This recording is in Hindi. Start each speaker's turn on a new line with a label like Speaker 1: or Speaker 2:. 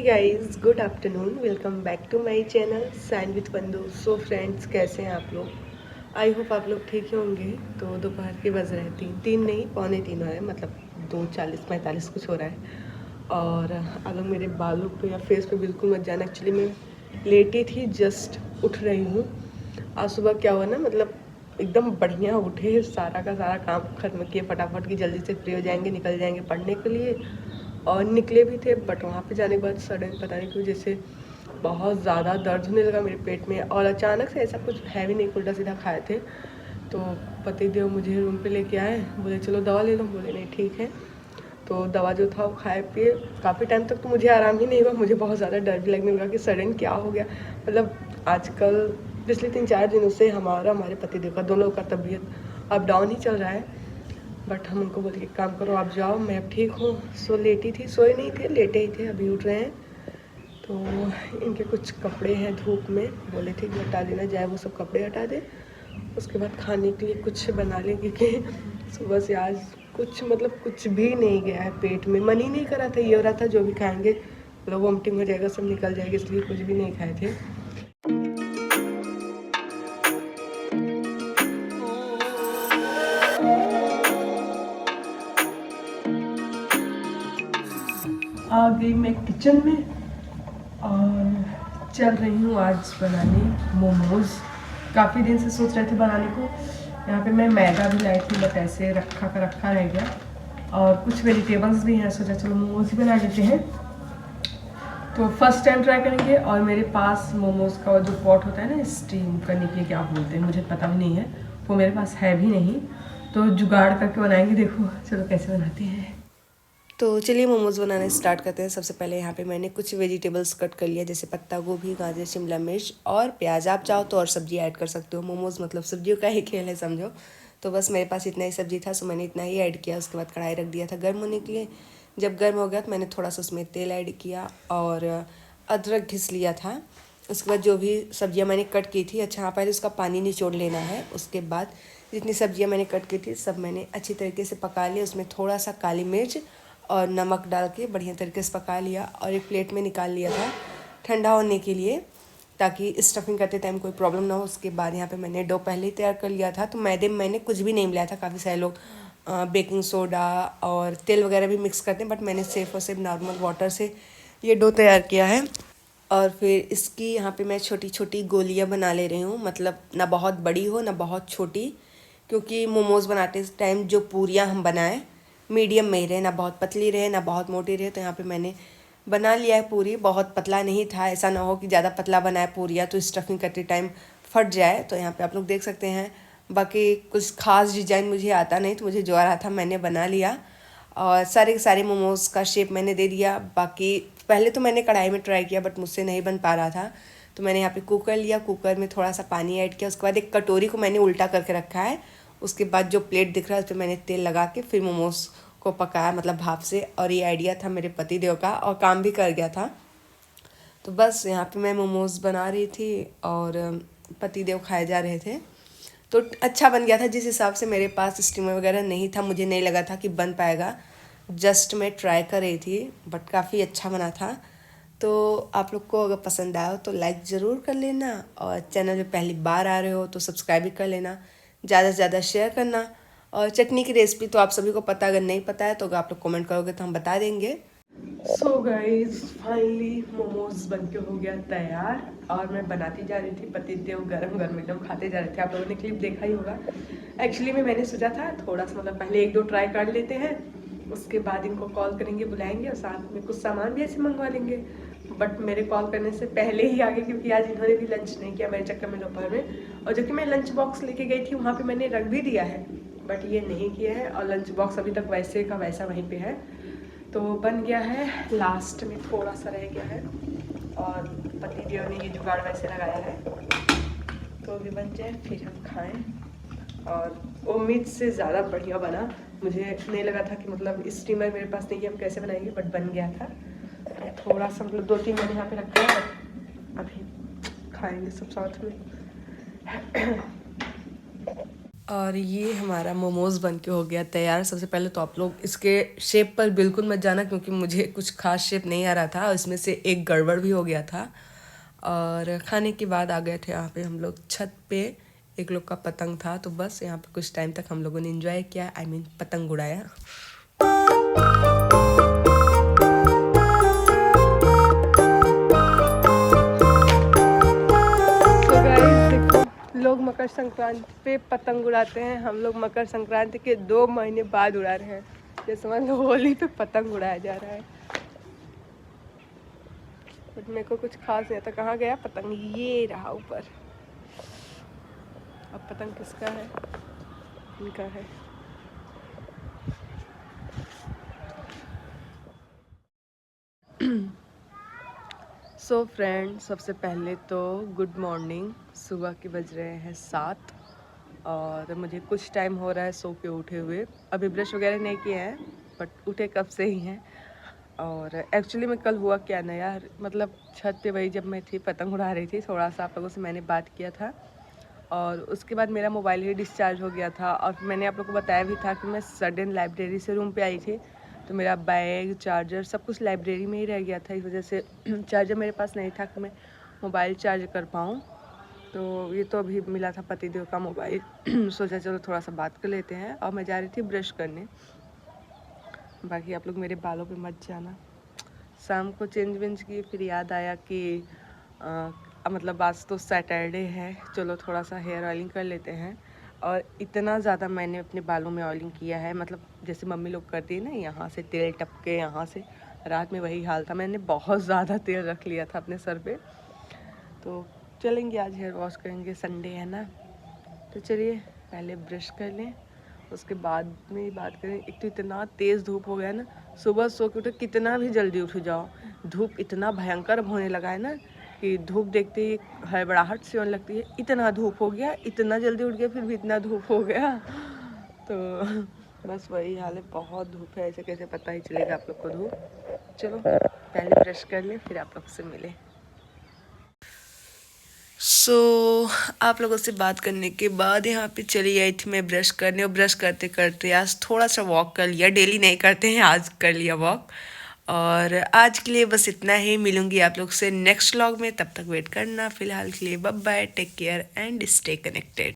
Speaker 1: Hi guys, good afternoon. Welcome back to my channel sand with Bandu. So friends, कैसे हैं आप लोग? आई होप आप लोग ठीक ही होंगे। तो दोपहर के बज रहे हैं तीन नहीं, पौने तीन हो रहे हैं, मतलब 2:40-45 कुछ हो रहा है। और आप लोग मेरे बालों पे या फेस पे बिल्कुल मत जाना। एक्चुअली मैं लेटी थी, जस्ट उठ रही हूँ। आज सुबह क्या हुआ ना, मतलब एकदम बढ़िया उठे, सारा का सारा काम खत्म किए फटाफट की, जल्दी से फ्री हो जाएंगे, निकल जाएंगे पढ़ने के लिए। और निकले भी थे, बट वहाँ पे जाने के बाद सडन पता नहीं क्यों जैसे बहुत ज़्यादा दर्द होने लगा मेरे पेट में। और अचानक से ऐसा कुछ है भी नहीं, उल्टा सीधा खाए थे। तो पतिदेव मुझे रूम पे लेके आए, बोले चलो दवा ले लो। बोले नहीं ठीक है। तो दवा जो था वो खाए पिए। काफ़ी टाइम तक तो मुझे आराम ही नहीं हुआ, मुझे बहुत ज़्यादा डर भी लगने लगा कि सडन क्या हो गया। मतलब आजकल पिछले 3-4 दिनों से हमारे पतिदेव का, दोनों का तबीयत अप डाउन ही चल रहा है। बट हम उनको बोले कि काम करो, आप जाओ, मैं अब ठीक हूँ। सो लेटी थी, सोए नहीं थे, लेटे ही थे, अभी उठ रहे हैं। तो इनके कुछ कपड़े हैं धूप में, बोले थे कि हटा देना, जाए वो सब कपड़े हटा दे। उसके बाद खाने के लिए कुछ बना लें, क्योंकि सुबह से आज कुछ मतलब कुछ भी नहीं गया है पेट में। मन ही नहीं करा था, ये हो रहा था जो भी खाएंगे मतलब वोमिटिंग हो जाएगा, सब निकल जाएगा, इसलिए कुछ भी नहीं खाए थे। आ गई मैं किचन में और चल रही हूँ आज बनाने मोमोज़। काफ़ी दिन से सोच रहे थे बनाने को। यहाँ पे मैं मैदा भी लाई थी, बट ऐसे रखा का रखा रह गया। और कुछ वेजिटेबल्स भी हैं, सोचा चलो मोमोज़ ही बना लेते हैं। तो फर्स्ट टाइम ट्राई करेंगे। और मेरे पास मोमोज़ का जो पॉट होता है ना, स्टीम करने के लिए क्या बोलते हैं मुझे पता भी नहीं है, वो मेरे पास है भी नहीं। तो जुगाड़ करके बनाएंगे, देखो चलो कैसे बनाते हैं। तो चलिए मोमोज़ बनाना स्टार्ट करते हैं। सबसे पहले यहाँ पे मैंने कुछ वेजिटेबल्स कट कर लिया, जैसे पत्ता गोभी, गाजर, शिमला मिर्च और प्याज। आप चाहो तो और सब्जी ऐड कर सकते हो, मोमोज़ मतलब सब्जियों का ही खेल है समझो। तो बस मेरे पास इतना ही सब्जी था, सो मैंने इतना ही ऐड किया। उसके बाद कढ़ाई रख दिया था गर्म होने के लिए। जब गर्म हो गया तो मैंने थोड़ा सा उसमें तेल ऐड किया और अदरक घिस लिया था। उसके बाद जो भी सब्जियां मैंने कट की थी, अच्छा हाँ, पहले उसका पानी निचोड़ लेना है। उसके बाद जितनी सब्जियां मैंने कट की थी सब मैंने अच्छी तरीके से पका लिया। उसमें थोड़ा सा काली मिर्च और नमक डाल के बढ़िया तरीके से पका लिया और एक प्लेट में निकाल लिया था ठंडा होने के लिए, ताकि स्टफिंग करते टाइम कोई प्रॉब्लम ना हो। उसके बाद यहाँ पे मैंने डो पहले ही तैयार कर लिया था। तो मैदे में मैंने कुछ भी नहीं मिलाया था। काफ़ी सारे लोग बेकिंग सोडा और तेल वगैरह भी मिक्स करते हैं, बट मैंने सिर्फ और सिर्फ नॉर्मल वाटर से ये डो तैयार किया है। और फिर इसकी यहाँ पे मैं छोटी छोटी गोलियाँ बना ले रही हूँ, मतलब ना बहुत बड़ी हो ना बहुत छोटी, क्योंकि मोमोज़ बनाते टाइम जो पूरियाँ हम बनाएं मीडियम में ही रहे, ना बहुत पतली रहे ना बहुत मोटी रहे। तो यहाँ पे मैंने बना लिया है पूरी, बहुत पतला नहीं था, ऐसा ना हो कि ज़्यादा पतला बनाए पूरियाँ तो स्टफिंग करते टाइम फट जाए। तो यहाँ पे आप लोग देख सकते हैं। बाकी कुछ खास डिज़ाइन मुझे आता नहीं, तो मुझे जो आ रहा था मैंने बना लिया और सारे के सारे मोमोज़ का शेप मैंने दे दिया। बाकी पहले तो मैंने कढ़ाई में ट्राई किया, बट मुझसे नहीं बन पा रहा था। तो मैंने यहाँ पे कुकर लिया, कुकर में थोड़ा सा पानी ऐड किया। उसके बाद एक कटोरी को मैंने उल्टा करके रखा है। उसके बाद जो प्लेट दिख रहा है उस पर मैंने तेल लगा के फिर मोमोज़ को पकाया, मतलब भाप से। और ये आइडिया था मेरे पतिदेव का और काम भी कर गया था। तो बस यहाँ पे मैं मोमोज़ बना रही थी और पतिदेव खाए जा रहे थे। तो अच्छा बन गया था। जिस हिसाब से मेरे पास स्टीमर वगैरह नहीं था, मुझे नहीं लगा था कि बन पाएगा। जस्ट मैं ट्राई कर रही थी, बट काफ़ी अच्छा बना था। तो आप लोग को अगर पसंद आया हो तो लाइक ज़रूर कर लेना, और चैनल पे पहली बार आ रहे हो तो सब्सक्राइब भी कर लेना, ज़्यादा से ज़्यादा शेयर करना। और चटनी की रेसिपी तो आप सभी को पता, अगर नहीं पता है तो अगर आप लोग कमेंट करोगे तो हम बता देंगे। सो गाइज, फाइनली मोमोज बनके हो गया तैयार और मैं बनाती जा रही थी। पतिदेव गरम गरम एकदम खाते जा रहे थे। आप लोगों ने क्लिप देखा ही होगा। एक्चुअली में मैंने सोचा था थोड़ा सा, मतलब पहले 1-2 ट्राई कर लेते हैं, उसके बाद इनको कॉल करेंगे, बुलाएंगे और साथ में कुछ सामान भी ऐसे मंगवा लेंगे। बट मेरे कॉल करने से पहले ही आ गए, क्योंकि आज इन्होंने भी लंच नहीं किया मेरे चक्कर में दोपहर में। और जो कि मैं लंच बॉक्स लेके गई थी वहाँ पे मैंने रख भी दिया है, बट ये नहीं किया है। और लंच बॉक्स अभी तक वैसे का वैसा वहीं पे है। तो बन गया है, लास्ट में थोड़ा सा रह गया है और पतिदेव ने ये जुगाड़ वैसे लगाया है। तो भी बन जाए फिर हम खाएं। और उम्मीद से ज़्यादा बढ़िया बना। मुझे नहीं लगा था कि, मतलब स्टीमर मेरे पास नहीं है, हम कैसे बनाएंगे, बट बन गया था। थोड़ा सा मतलब 2-3 मैंने यहाँ पे रखा है, अभी खाएंगे सब साथ में। और ये हमारा मोमोज़ बन के हो गया तैयार। सबसे पहले तो आप लोग इसके शेप पर बिल्कुल मत जाना, क्योंकि मुझे कुछ खास शेप नहीं आ रहा था और इसमें से एक गड़बड़ भी हो गया था। और खाने के बाद आ गए थे यहाँ पे हम लोग छत पे। एक लोग का पतंग था, तो बस यहाँ पे कुछ टाइम तक हम लोगों ने एंजॉय किया, आई मीन पतंग उड़ाया। लोग मकर संक्रांति पे पतंग उड़ाते हैं, हम लोग मकर संक्रांति के 2 महीने बाद उड़ा रहे हैं। ये समझ लो होली पे पतंग उड़ाया जा रहा है। बट मेरे को कुछ खास नहीं आता। कहाँ गया पतंग? ये रहा ऊपर। अब पतंग किसका है? इनका है। सो फ्रेंड, सबसे पहले तो गुड मॉर्निंग। सुबह के बज रहे हैं 7 और मुझे कुछ टाइम हो रहा है सो के उठे हुए। अभी ब्रश वगैरह नहीं किए हैं, बट उठे कब से ही हैं। और एक्चुअली में कल हुआ क्या ना यार, मतलब छत पे वही जब मैं थी पतंग उड़ा रही थी, थोड़ा सा आप लोगों से मैंने बात किया था। और उसके बाद मेरा मोबाइल ही डिस्चार्ज हो गया था। और मैंने आप लोगों को बताया भी था कि मैं सडन लाइब्रेरी से रूम पे आई थी, तो मेरा बैग, चार्जर सब कुछ लाइब्रेरी में ही रह गया था। इस वजह से चार्जर मेरे पास नहीं था कि मैं मोबाइल चार्ज कर पाऊँ। तो ये तो अभी मिला था पतिदेव का मोबाइल। सोचा चलो थोड़ा सा बात कर लेते हैं। और मैं जा रही थी ब्रश करने। बाकी आप लोग मेरे बालों पे मत जाना। शाम को चेंज वेंज की, फिर याद आया कि मतलब आज तो सैटरडे है, चलो थोड़ा सा हेयर ऑयलिंग कर लेते हैं। और इतना ज़्यादा मैंने अपने बालों में ऑयलिंग किया है, मतलब जैसे मम्मी लोग करती है ना, यहाँ से तेल टपके यहाँ से। रात में वही हाल था, मैंने बहुत ज़्यादा तेल रख लिया था अपने सर पे। तो चलेंगे आज हेयर वॉश करेंगे, संडे है ना। तो चलिए पहले ब्रश कर लें, उसके बाद में बात करें। एक तो इतना तेज़ धूप हो गया ना, सुबह सो के उठो कितना भी जल्दी उठ जाओ, धूप इतना भयंकर होने लगा है ना कि धूप देखते ही हड़बड़ाहट सी होने लगती है। इतना धूप हो गया, इतना जल्दी उठ गया, फिर भी इतना धूप हो गया। तो बस वही हाल है, बहुत धूप है। ऐसे कैसे पता ही चलेगा आप लोग को धूप। चलो पहले ब्रश कर लें, फिर आप लोग से मिले। आप लोगों से बात करने के बाद यहाँ पे चली आई थी मैं ब्रश करने। और ब्रश करते करते आज थोड़ा सा वॉक कर लिया। डेली नहीं करते हैं, आज कर लिया वॉक। और आज के लिए बस इतना ही। मिलूंगी आप लोग से नेक्स्ट व्लॉग में, तब तक वेट करना। फिलहाल के लिए bye bye, take care and stay connected.